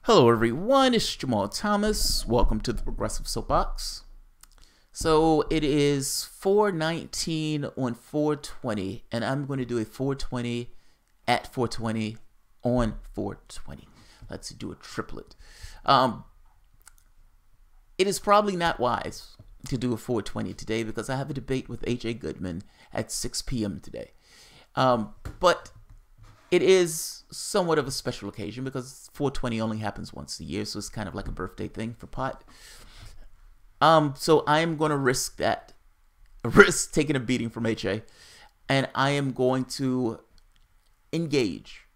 Hello everyone, it's Jamal Thomas. Welcome to the Progressive Soapbox. So it is 4:19 on 420, and I'm going to do a 420 at 420 on 420. Let's do a triplet. It is probably not wise to do a 420 today because I have a debate with AJ Goodman at 6 p.m. today. But it is somewhat of a special occasion because 420 only happens once a year, so it's kind of like a birthday thing for Pot. So I am going to risk taking a beating from HA, and I am going to engage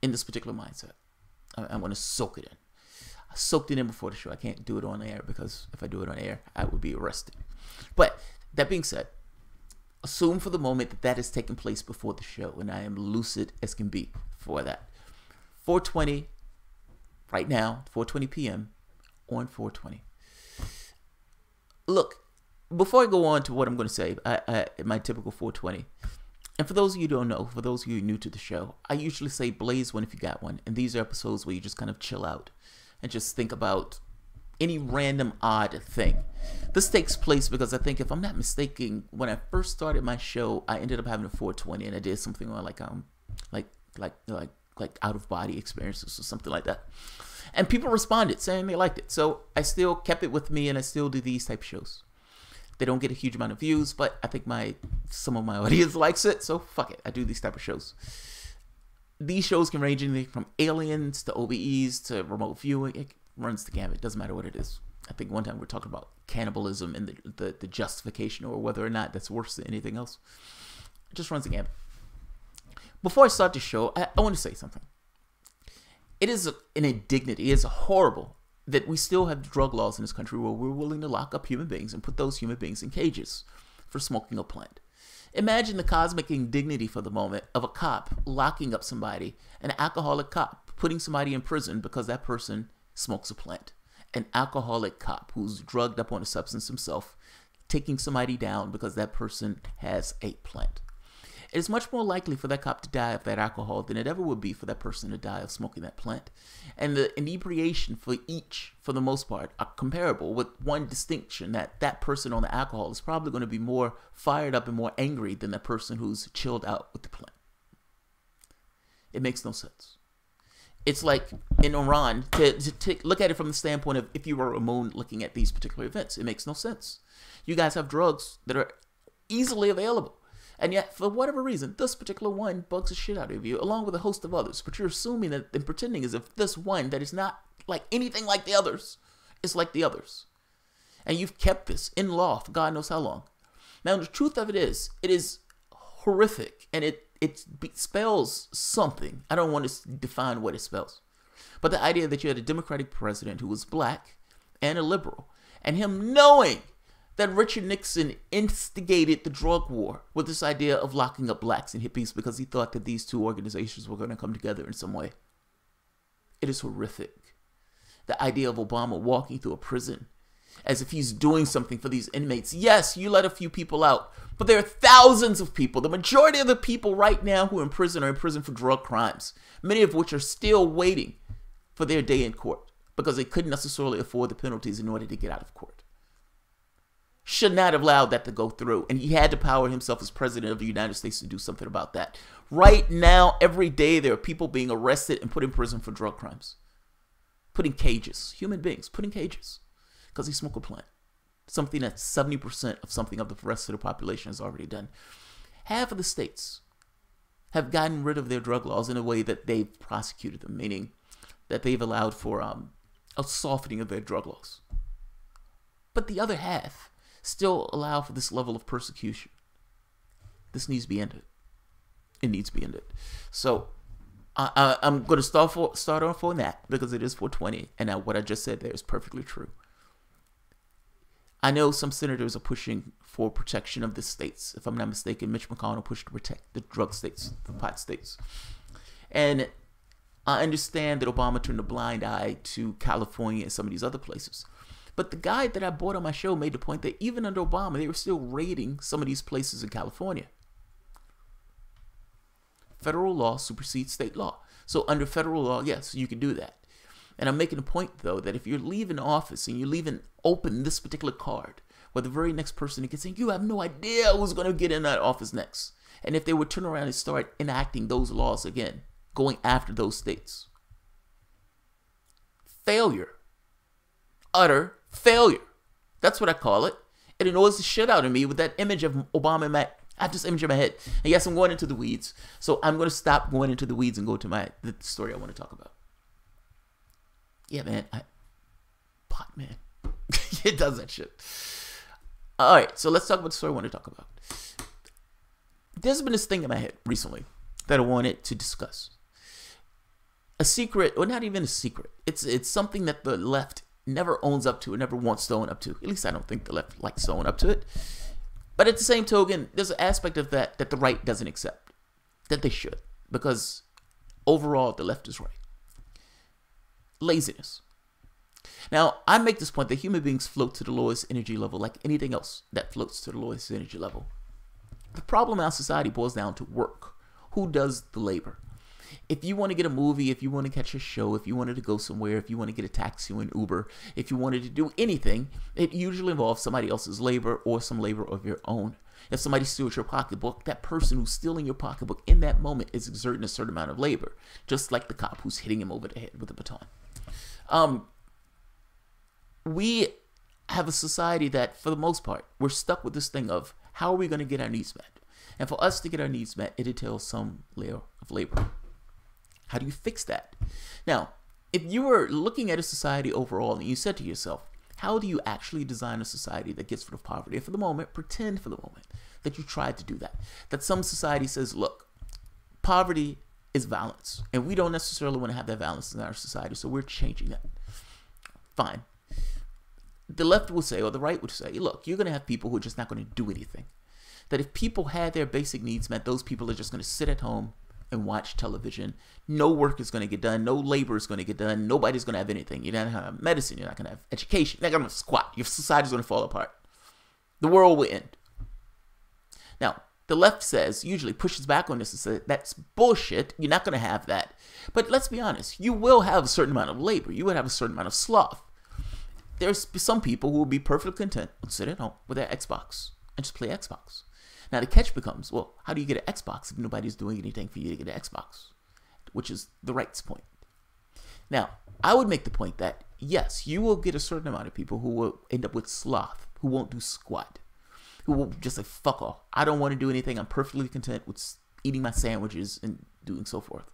in this particular mindset. I'm going to soak it in. I soaked it in before the show. I can't do it on air because if I do it on air, I would be arrested. But that being said, assume for the moment that that has taken place before the show, and I am lucid as can be for that. 4:20 right now, 4:20 p.m. on 420. Look, before I go on to what I'm going to say, my typical 420, and for those of you who don't know, for those of you new to the show, I usually say blaze one if you got one, and these are episodes where you just kind of chill out and just think about any random odd thing. This takes place because I think, if I'm not mistaken, when I first started my show, I ended up having a 420, and I did something on like out of body experiences or something like that, and people responded saying they liked it. So I still kept it with me, and I still do these type of shows. They don't get a huge amount of views, but I think some of my audience likes it, so fuck it. I do these type of shows. These shows can range anything from aliens to OBEs to remote viewing. It runs the gamut. It doesn't matter what it is. I think one time we were talking about cannibalism and the justification, or whether or not that's worse than anything else. It just runs the gamut. Before I start the show, I want to say something. It is an indignity. It is horrible that we still have drug laws in this country where we're willing to lock up human beings and put those human beings in cages for smoking a plant. Imagine the cosmic indignity for the moment of a cop locking up somebody, an alcoholic cop, putting somebody in prison because that person smokes a plant. An alcoholic cop who's drugged up on a substance himself, taking somebody down because that person has a plant. It is much more likely for that cop to die of that alcohol than it ever would be for that person to die of smoking that plant. And the inebriation for each, for the most part, are comparable, with one distinction: that person on the alcohol is probably going to be more fired up and more angry than the person who's chilled out with the plant. It makes no sense. It's like in Iran, to look at it from the standpoint of if you were Ramon looking at these particular events, it makes no sense. You guys have drugs that are easily available, and yet for whatever reason, this particular one bugs the shit out of you, along with a host of others. But you're assuming that and pretending as if this one that is not like anything like the others is like the others. And you've kept this in law for God knows how long. Now, the truth of it is horrific, and it spells something. I don't want to define what it spells. But the idea that you had a Democratic president who was black and a liberal, and him knowing that Richard Nixon instigated the drug war with this idea of locking up blacks and hippies because he thought that these two organizations were going to come together in some way. It is horrific. The idea of Obama walking through a prison as if he's doing something for these inmates. Yes, you let a few people out, but there are thousands of people. The majority of the people right now who are in prison for drug crimes, many of which are still waiting for their day in court because they couldn't necessarily afford the penalties in order to get out of court. Should not have allowed that to go through, and he had the power himself as president of the United States to do something about that. Right now, every day, there are people being arrested and put in prison for drug crimes. Put in cages. Human beings put in cages because they smoke a plant. Something that 70% of something of the rest of the population has already done. Half of the states have gotten rid of their drug laws in a way that they've prosecuted them, meaning that they've allowed for a softening of their drug laws. But the other half still allow for this level of persecution. This needs to be ended. It needs to be ended. So I'm going to start off on that because it is 420, and what I just said there is perfectly true. I know some senators are pushing for protection of the states. If I'm not mistaken, Mitch McConnell pushed to protect the drug states, the pot states. And I understand that Obama turned a blind eye to California and some of these other places. But the guy that I brought on my show made the point that even under Obama, they were still raiding some of these places in California. Federal law supersedes state law. So under federal law, yes, you can do that. And I'm making a point, though, that if you're leaving office and you're leaving open this particular card, where the very next person that gets in, you have no idea who's going to get in that office next. And if they would turn around and start enacting those laws again, going after those states. Failure. Utter failure. That's what I call it. It annoys the shit out of me with that image of Obama in my... I have this image in my head. And yes, I'm going into the weeds. So I'm going to stop going into the weeds and go to the story I want to talk about. Yeah, man. Pot, man. It does that shit. All right, so let's talk about the story I want to talk about. There's been this thing in my head recently that I wanted to discuss. A secret, or not even a secret. It's something that the left never owns up to, or never wants to own up to. At least I don't think the left likes to own up to it. But at the same token, there's an aspect of that the right doesn't accept. That they should. Because overall, the left is right. Laziness. Now, I make this point that human beings float to the lowest energy level like anything else that floats to the lowest energy level. The problem in our society boils down to work. Who does the labor? If you want to get a movie, if you want to catch a show, if you wanted to go somewhere, if you want to get a taxi or an Uber, if you wanted to do anything, it usually involves somebody else's labor or some labor of your own. If somebody steals your pocketbook, that person who's stealing your pocketbook in that moment is exerting a certain amount of labor, just like the cop who's hitting him over the head with a baton. We have a society that, for the most part, we're stuck with this thing of how are we going to get our needs met? And for us to get our needs met, it entails some layer of labor. How do you fix that? Now, if you were looking at a society overall and you said to yourself, how do you actually design a society that gets rid of poverty? And for the moment, pretend for the moment that you tried to do that. That some society says, look, poverty is violence. And we don't necessarily want to have that violence in our society, so we're changing that. Fine. The left will say, or the right would say, look, you're going to have people who are just not going to do anything. That if people had their basic needs met, those people are just going to sit at home and watch television. No work is going to get done. No labor is going to get done. Nobody's going to have anything. You're not going to have medicine. You're not going to have education. You're not going to squat. Your society's going to fall apart. The world will end. Now, the left says, usually pushes back on this and says, that's bullshit. You're not going to have that. But let's be honest. You will have a certain amount of labor. You will have a certain amount of sloth. There's some people who will be perfectly content to sit at home with their Xbox and just play Xbox. Now, the catch becomes, well, how do you get an Xbox if nobody's doing anything for you to get an Xbox? Which is the right's point. Now, I would make the point that, yes, you will get a certain amount of people who will end up with sloth, who won't do squat, who will just say, fuck off. I don't want to do anything. I'm perfectly content with eating my sandwiches and doing so forth.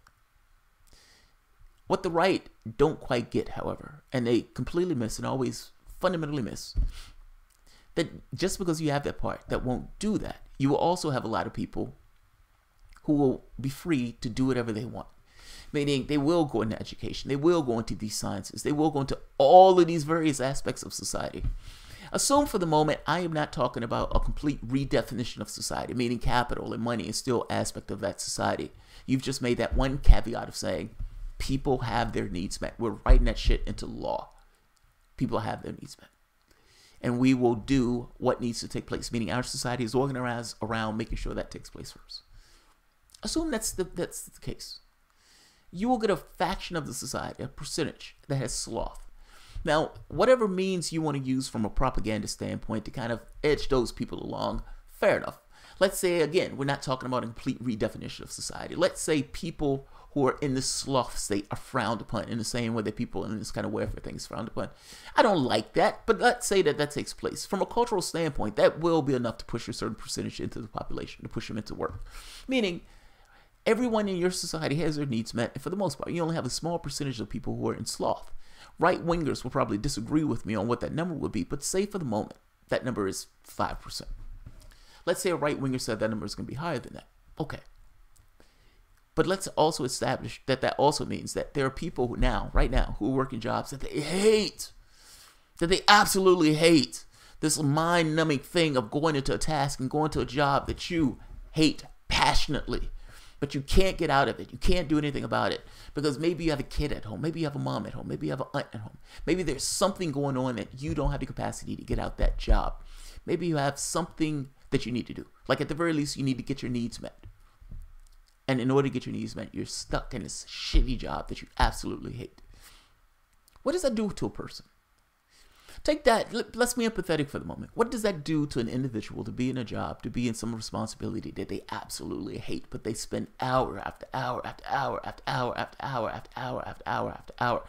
What the right don't quite get, however, and they completely miss and always fundamentally miss, that just because you have that part that won't do that, you will also have a lot of people who will be free to do whatever they want. Meaning they will go into education, they will go into these sciences, they will go into all of these various aspects of society. Assume for the moment I am not talking about a complete redefinition of society, meaning capital and money is still an aspect of that society. You've just made that one caveat of saying people have their needs met. We're writing that shit into law. People have their needs met. And we will do what needs to take place, meaning our society is organized around making sure that takes place first. Assume that's the case. You will get a faction of the society, a percentage, that has sloth. Now, whatever means you want to use from a propaganda standpoint to kind of edge those people along, fair enough. Let's say, again, we're not talking about a complete redefinition of society. Let's say people who are in this sloth state are frowned upon in the same way that people in this kind of welfare thing is frowned upon. I don't like that, but let's say that takes place. From a cultural standpoint, that will be enough to push a certain percentage into the population, to push them into work. Meaning, everyone in your society has their needs met, and for the most part, you only have a small percentage of people who are in sloth. Right-wingers will probably disagree with me on what that number would be, but say for the moment, that number is 5%. Let's say a right-winger said that number is going to be higher than that. Okay. But let's also establish that also means that there are people who right now, who work in jobs that they hate, that they absolutely hate. This mind-numbing thing of going into a task and going to a job that you hate passionately, but you can't get out of it. You can't do anything about it because maybe you have a kid at home, maybe you have a mom at home, maybe you have an aunt at home. Maybe there's something going on that you don't have the capacity to get out that job. Maybe you have something that you need to do. Like at the very least, you need to get your needs met. And in order to get your needs met, you're stuck in this shitty job that you absolutely hate. What does that do to a person? Take that, let's be empathetic for the moment. What does that do to an individual to be in a job, to be in some responsibility that they absolutely hate, but they spend hour after hour after hour after hour after hour after hour after hour after hour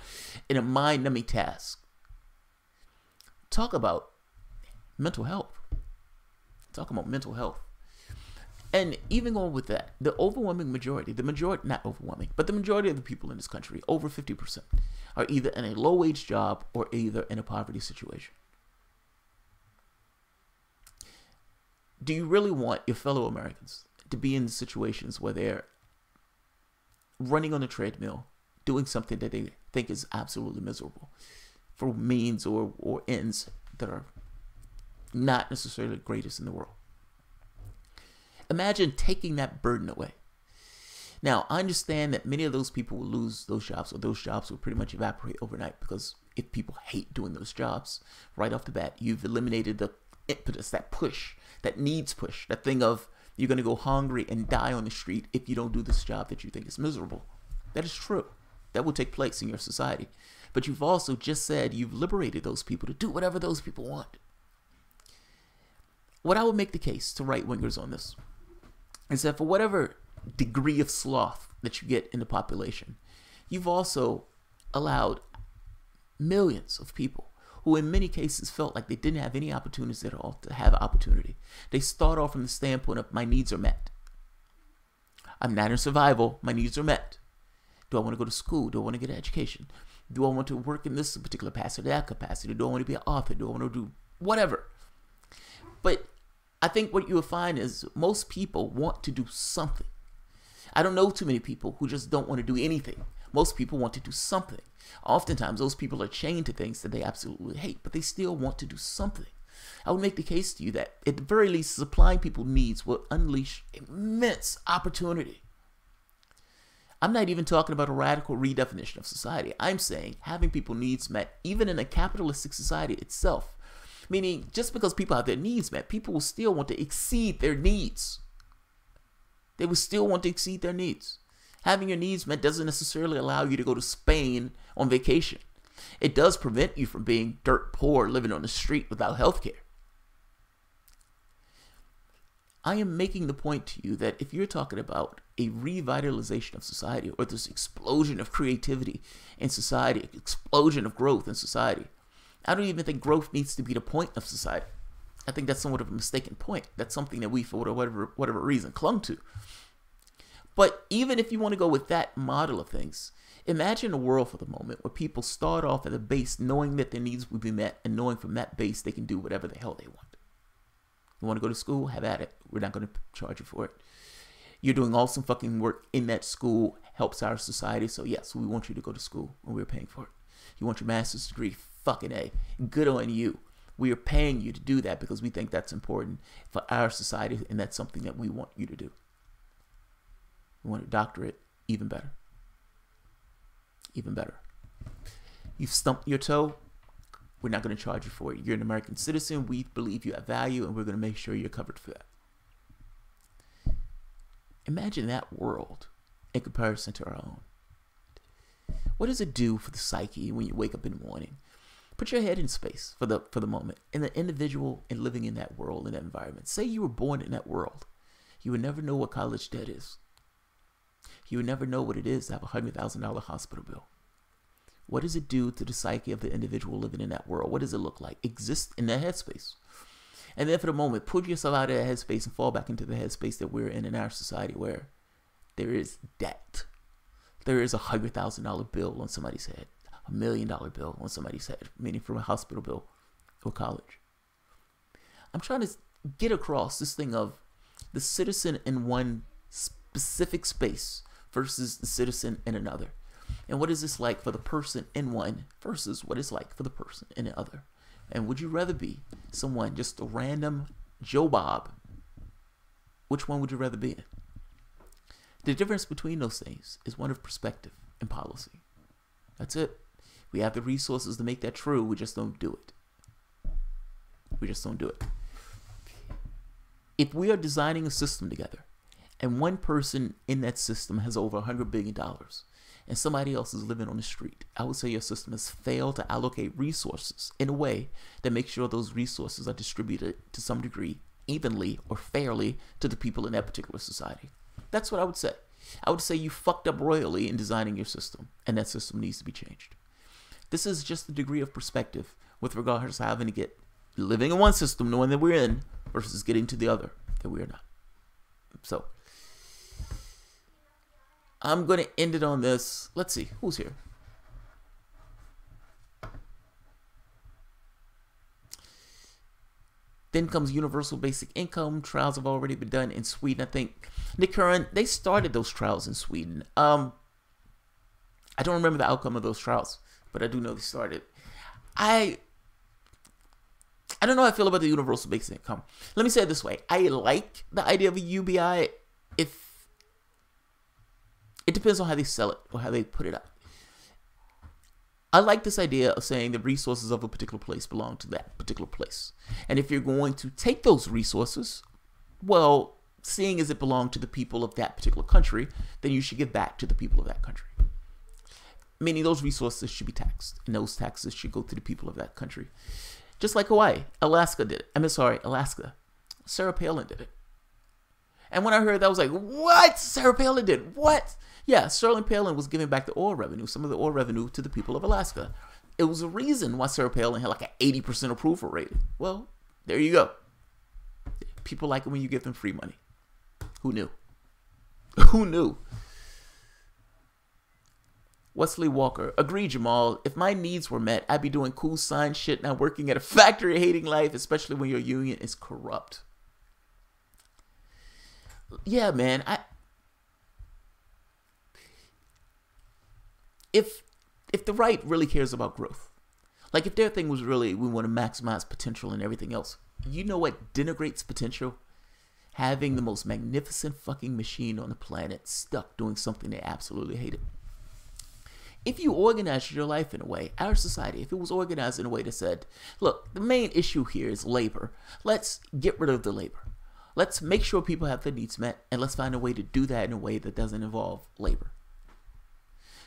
in a mind-numbing task? Talk about mental health. Talk about mental health. And even going with that, the overwhelming majority, not overwhelming, but the majority of the people in this country, over 50%, are either in a low-wage job or either in a poverty situation. Do you really want your fellow Americans to be in situations where they're running on a treadmill, doing something that they think is absolutely miserable for means or ends that are not necessarily the greatest in the world? Imagine taking that burden away. Now, I understand that many of those people will lose those jobs, or those jobs will pretty much evaporate overnight, because if people hate doing those jobs, right off the bat, you've eliminated the impetus, that push, that needs push, that thing of you're going to go hungry and die on the street if you don't do this job that you think is miserable. That is true. That will take place in your society. But you've also just said you've liberated those people to do whatever those people want. What I would make the case to right-wingers on this is that for whatever degree of sloth that you get in the population, you've also allowed millions of people who in many cases felt like they didn't have any opportunities at all to have opportunity. They start off from the standpoint of, my needs are met. I'm not in survival, my needs are met. Do I want to go to school? Do I want to get an education? Do I want to work in this particular capacity, that capacity? Do I want to be an author? Do I want to do whatever? But I think what you will find is most people want to do something. I don't know too many people who just don't want to do anything. Most people want to do something. Oftentimes, those people are chained to things that they absolutely hate, but they still want to do something. I would make the case to you that, at the very least, supplying people's needs will unleash immense opportunity. I'm not even talking about a radical redefinition of society. I'm saying having people's needs met, even in a capitalistic society itself. Meaning, just because people have their needs met, people will still want to exceed their needs. They will still want to exceed their needs. Having your needs met doesn't necessarily allow you to go to Spain on vacation. It does prevent you from being dirt poor, living on the street without health care. I am making the point to you that if you're talking about a revitalization of society, or this explosion of creativity in society, explosion of growth in society, I don't even think growth needs to be the point of society. I think that's somewhat of a mistaken point. That's something that we, for whatever reason, clung to. But even if you want to go with that model of things, imagine a world for the moment where people start off at a base knowing that their needs will be met, and knowing from that base they can do whatever the hell they want. You want to go to school? Have at it. We're not going to charge you for it. You're doing awesome fucking work in that school, helps our society, so yes, we want you to go to school, and we're paying for it. You want your master's degree? Fucking A. Good on you. We are paying you to do that because we think that's important for our society, and that's something that we want you to do. You want a doctorate? Even better. Even better. You've stumped your toe? We're not going to charge you for it. You're an American citizen. We believe you have value, and we're going to make sure you're covered for that. Imagine that world in comparison to our own. What does it do for the psyche when you wake up in the morning? Put your head in space for the moment, and the individual and living in that world, in that environment. Say you were born in that world. You would never know what college debt is. You would never know what it is to have a $100,000 hospital bill. What does it do to the psyche of the individual living in that world? What does it look like? Exist in that headspace. And then for the moment, put yourself out of that headspace and fall back into the headspace that we're in our society, where there is debt. There is a $100,000 bill on somebody's head. $1 million bill on somebody's head, meaning from a hospital bill or college. I'm trying to get across this thing of the citizen in one specific space versus the citizen in another. And what is this like for the person in one versus what it's like for the person in the other? And would you rather be someone, just a random Joe Bob? Which one would you rather be in? The difference between those things is one of perspective and policy. That's it. We have the resources to make that true. We just don't do it. We just don't do it. If we are designing a system together and one person in that system has over $100 billion, and somebody else is living on the street, I would say your system has failed to allocate resources in a way that makes sure those resources are distributed to some degree evenly or fairly to the people in that particular society. That's what I would say. I would say you fucked up royally in designing your system, and that system needs to be changed. This is just the degree of perspective with regards to having to get living in one system, knowing that we're in, versus getting to the other that we're not. So I'm going to end it on this. Let's see who's here. Then comes universal basic income. Trials have already been done in Sweden. I think Nick Curran, they started those trials in Sweden. I don't remember the outcome of those trials, but I do know they started. I don't know how I feel about the universal basic income. Let me say it this way. I like the idea of a UBI if it depends on how they sell it or how they put it out. I like this idea of saying the resources of a particular place belong to that particular place. And if you're going to take those resources, well, seeing as it belonged to the people of that particular country, then you should give back to the people of that country. Meaning those resources should be taxed, and those taxes should go to the people of that country. Just like Hawaii, Alaska did it. Alaska. Sarah Palin did it. And when I heard that, I was like, what? Sarah Palin did? What? Yeah, Sterling Palin was giving back the oil revenue, some of the oil revenue to the people of Alaska. It was a reason why Sarah Palin had like an 80% approval rating. Well, there you go. People like it when you give them free money. Who knew? Who knew? Wesley Walker. Agree, Jamal. If my needs were met, I'd be doing cool science shit, not working at a factory, hating life, especially when your union is corrupt. Yeah, man. If the right really cares about growth, like if their thing was really, we want to maximize potential and everything else, you know what denigrates potential? Having the most magnificent fucking machine on the planet stuck doing something they absolutely hated. If you organized your life in a way, our society, if it was organized in a way that said, look, the main issue here is labor. Let's get rid of the labor. Let's make sure people have their needs met, and let's find a way to do that in a way that doesn't involve labor.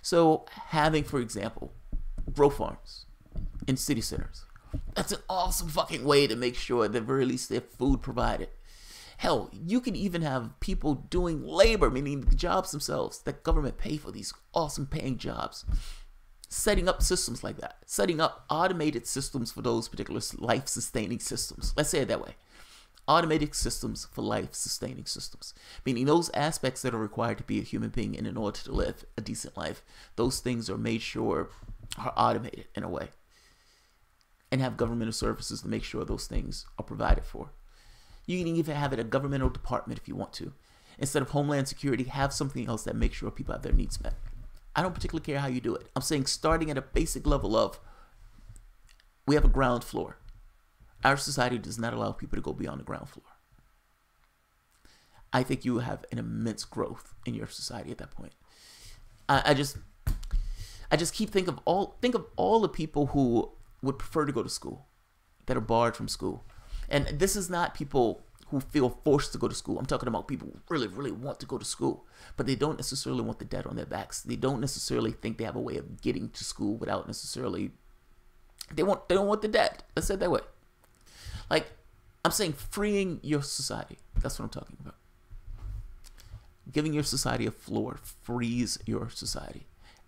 So having, for example, grow farms in city centers. That's an awesome fucking way to make sure that at the very least they have food provided. Hell, you can even have people doing labor, meaning the jobs themselves, that government pay for these awesome paying jobs. Setting up systems like that. Setting up automated systems for those particular life-sustaining systems. Let's say it that way. Automated systems for life-sustaining systems. Meaning those aspects that are required to be a human being in order to live a decent life, those things are made sure are automated in a way. And have governmental services to make sure those things are provided for. You can even have it a governmental department if you want to. Instead of Homeland Security, have something else that makes sure people have their needs met. I don't particularly care how you do it. I'm saying starting at a basic level of, we have a ground floor. Our society does not allow people to go beyond the ground floor. I think you have an immense growth in your society at that point. I just keep think of all the people who would prefer to go to school, that are barred from school. And this is not people who feel forced to go to school. I'm talking about people who really, really want to go to school, but they don't necessarily want the debt on their backs. They don't necessarily think they have a way of getting to school without necessarily, they don't want the debt. Let's say it that way. Like, I'm saying freeing your society. That's what I'm talking about. Giving your society a floor frees your society.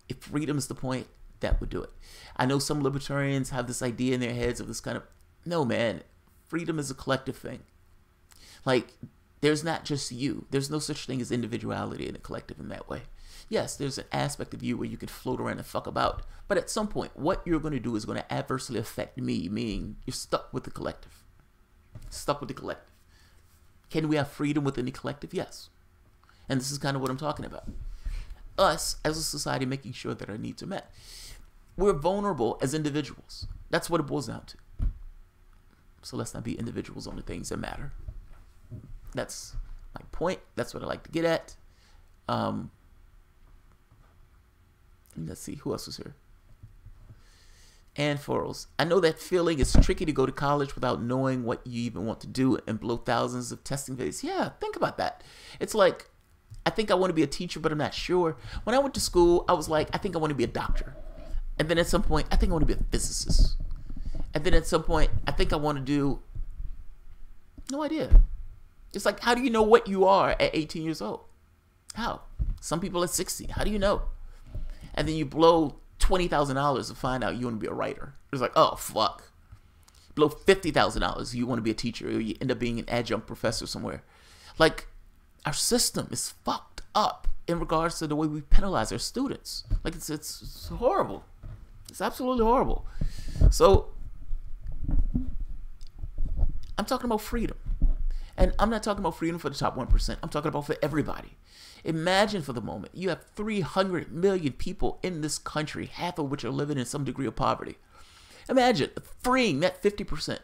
If freedom is the point, that would do it. I know some libertarians have this idea in their heads of this kind of, no, man, freedom is a collective thing. Like, there's not just you. There's no such thing as individuality in a collective in that way. Yes, there's an aspect of you where you can float around and fuck about. But at some point, what you're going to do is going to adversely affect me, meaning you're stuck with the collective. Stuck with the collective. Can we have freedom within the collective? Yes. And this is kind of what I'm talking about. Us, as a society, making sure that our needs are met. We're vulnerable as individuals. That's what it boils down to. So let's not be individuals on the things that matter. That's my point. That's what I like to get at. Let's see, who else was here? Ann Forrells. I know that feeling. It's tricky to go to college without knowing what you even want to do and blow thousands of testing days. Yeah, think about that. It's like, think I want to be a teacher, but I'm not sure. When I went to school, I was like, I think I want to be a doctor. And then at some point, I think I want to be a physicist. And then at some point, I think I want to do, no idea. It's like, how do you know what you are at 18 years old? How? Some people at 60. How do you know? And then you blow $20,000 to find out you want to be a writer. It's like, oh, fuck. Blow $50,000, you want to be a teacher, or you end up being an adjunct professor somewhere. Like, our system is fucked up in regards to the way we penalize our students. Like, it's horrible. It's absolutely horrible. So, I'm talking about freedom. And I'm not talking about freedom for the top 1%. I'm talking about for everybody. Imagine for the moment, you have 300 million people in this country, half of which are living in some degree of poverty. Imagine freeing that 50%.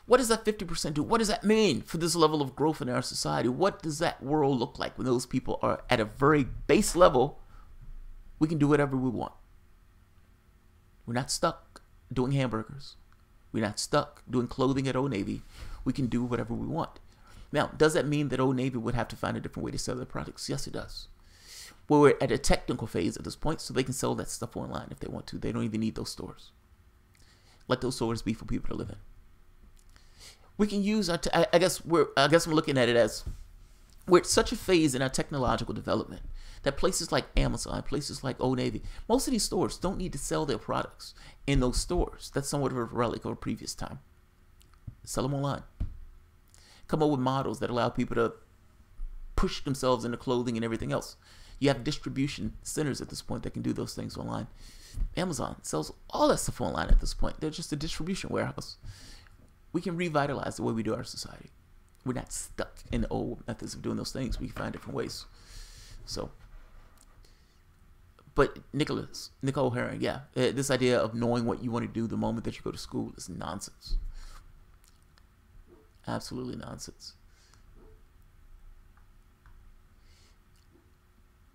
What does that 50% do? What does that mean for this level of growth in our society? What does that world look like when those people are at a very base level? We can do whatever we want. We're not stuck doing hamburgers. We're not stuck doing clothing at Old Navy. We can do whatever we want. Now, does that mean that Old Navy would have to find a different way to sell their products? Yes, it does. Well, we're at a technical phase at this point, so they can sell that stuff online if they want to. They don't even need those stores. Let those stores be for people to live in. We can use our. I guess I'm looking at it as we're at such a phase in our technological development that places like Amazon, places like Old Navy, most of these stores don't need to sell their products in those stores. That's somewhat of a relic of a previous time. Sell them online. Come up with models that allow people to push themselves into clothing and everything else. You have distribution centers at this point that can do those things online. Amazon sells all that stuff online at this point. They're just a distribution warehouse. We can revitalize the way we do our society. We're not stuck in the old methods of doing those things. We can find different ways. So, but Nicole Herring, yeah, this idea of knowing what you want to do the moment that you go to school is nonsense. Absolutely nonsense.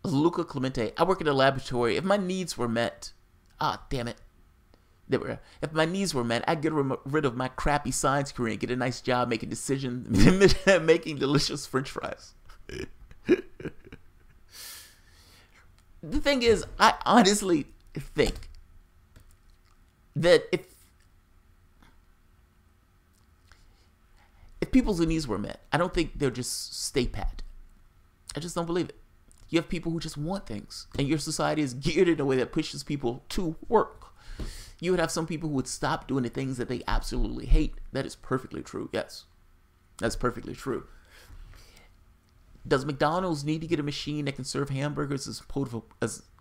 Luca Clemente, I work in a laboratory. If my needs were met, damn it. If my needs were met, I'd get rid of my crappy science career and get a nice job making decisions, making delicious French fries. The thing is, I honestly think that if people's needs were met, I don't think they'll just stay pat. I just don't believe it. You have people who just want things, and your society is geared in a way that pushes people to work. You would have some people who would stop doing the things that they absolutely hate. That is perfectly true. Yes, that's perfectly true. Does McDonald's need to get a machine that can serve hamburgers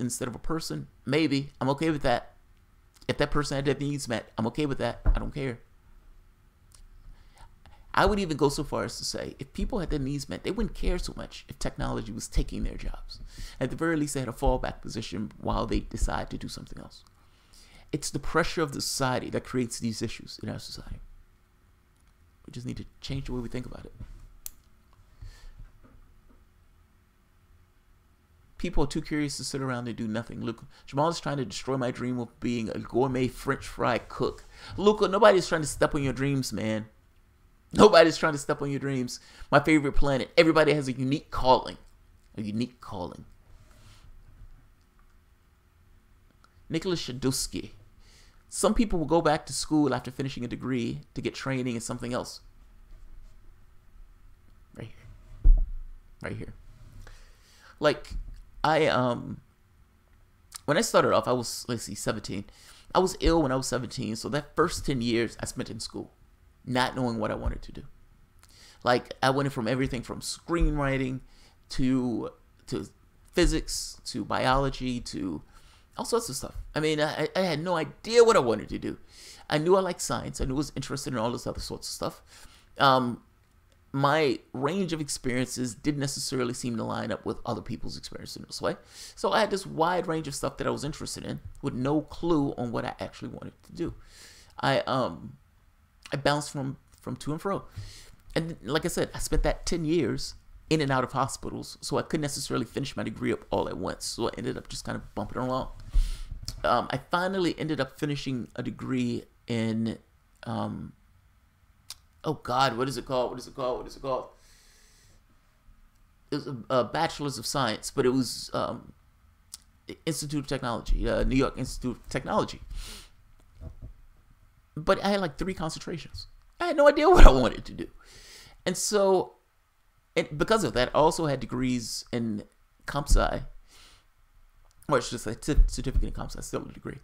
instead of a person? Maybe. I'm okay with that. If that person had their needs met, I'm okay with that. I don't care. I would even go so far as to say, if people had their needs met, they wouldn't care so much if technology was taking their jobs. At the very least, they had a fallback position while they decide to do something else. It's the pressure of the society that creates these issues in our society. We just need to change the way we think about it. People are too curious to sit around and do nothing. Look, Jamal is trying to destroy my dream of being a gourmet French fry cook. Luca, nobody's trying to step on your dreams, man. Nobody's trying to step on your dreams. My favorite planet. Everybody has a unique calling. A unique calling. Nicholas Shadusky. Some people will go back to school after finishing a degree to get training in something else. Right here. Right here. Like, when I started off, I was, 17. I was ill when I was 17, so that first 10 years I spent in school, not knowing what I wanted to do. Like, I went from everything from screenwriting to physics to biology to all sorts of stuff. I mean, I had no idea what I wanted to do. I knew I liked science. I knew I was interested in all this other sorts of stuff. My range of experiences didn't necessarily seem to line up with other people's experiences in this way. So I had this wide range of stuff that I was interested in with no clue on what I actually wanted to do. I bounced from to and fro. And like I said, I spent that 10 years in and out of hospitals, so I couldn't necessarily finish my degree up all at once. So I ended up just kind of bumping along. I finally ended up finishing a degree in, oh God, what is it called? It was a bachelor's of science, but it was Institute of Technology, New York Institute of Technology. But I had like 3 concentrations. I had no idea what I wanted to do. And so, because of that, I also had degrees in comp sci, or it's just a certificate in comp sci, still a degree,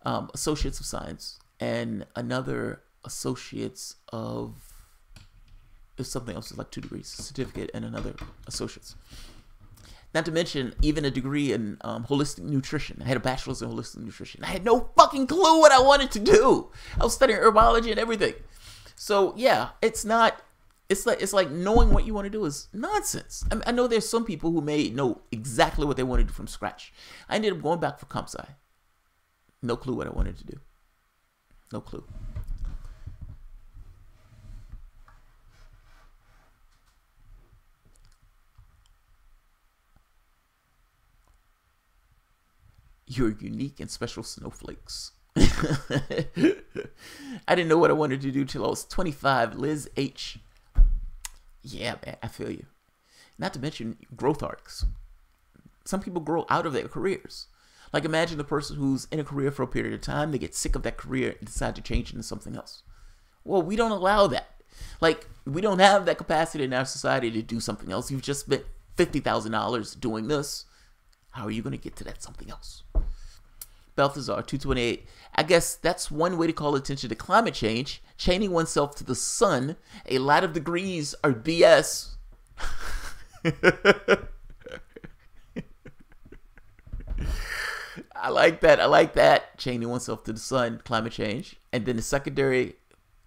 associates of science, and another associates of, if something else is like 2 degrees, certificate and another associates. Not to mention even a degree in holistic nutrition. I had a bachelor's in holistic nutrition. I had no fucking clue what I wanted to do. I was studying herbology and everything. So yeah, it's like knowing what you want to do is nonsense. I know there's some people who may know exactly what they want to do from scratch. I ended up going back for comp sci. No clue what I wanted to do. No clue. You're unique and special snowflakes. I didn't know what I wanted to do till I was 25. Liz H. Yeah, man, I feel you. Not to mention growth arcs. Some people grow out of their careers. Like, imagine a person who's in a career for a period of time, they get sick of that career and decide to change into something else. Well, we don't allow that. Like, we don't have that capacity in our society to do something else. You've just spent $50,000 doing this. How are you going to get to that something else? Balthazar 228. I guess that's one way to call attention to climate change. Chaining oneself to the sun. A lot of degrees are BS. I like that. I like that. Chaining oneself to the sun. Climate change. And then the secondary.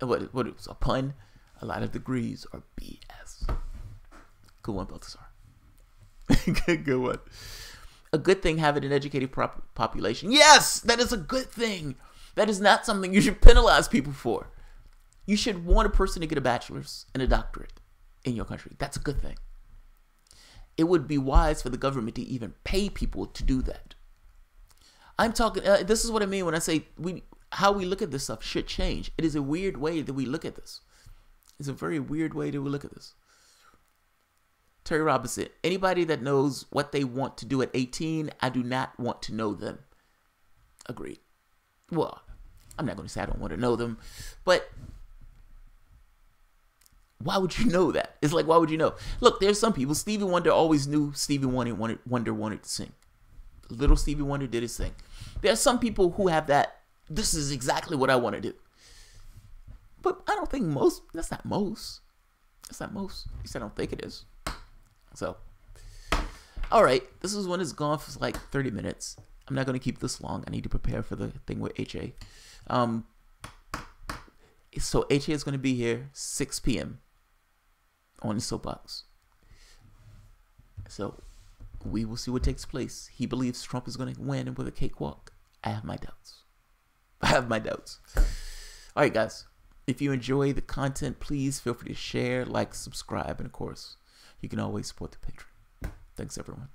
What it was a pun. A lot of degrees are BS. Good one, Balthazar. Good one. A good thing having an educated population. Yes, that is a good thing. That is not something you should penalize people for. You should want a person to get a bachelor's and a doctorate in your country. That's a good thing. It would be wise for the government to even pay people to do that. I'm talking, this is what I mean when I say how we look at this stuff should change. It is a weird way that we look at this. It's a very weird way that we look at this. Terry Robinson, anybody that knows what they want to do at 18, I do not want to know them. Agreed. Well, I'm not going to say I don't want to know them, but why would you know that? It's like, why would you know? Look, there's some people. Stevie Wonder always knew Stevie Wonder wanted to sing. Little Stevie Wonder did his thing. There are some people who have that, this is exactly what I want to do. But I don't think most, that's not most. That's not most. At least I don't think it is. So, all right, this is one that's gone for like 30 minutes. I'm not going to keep this long. I need to prepare for the thing with HA. So HA is going to be here 6 p.m. on the soapbox. So we will see what takes place. He believes Trump is going to win with a cakewalk. I have my doubts. All right, guys. If you enjoy the content, please feel free to share, like, subscribe, and of course, you can always support the Patreon. Thanks, everyone.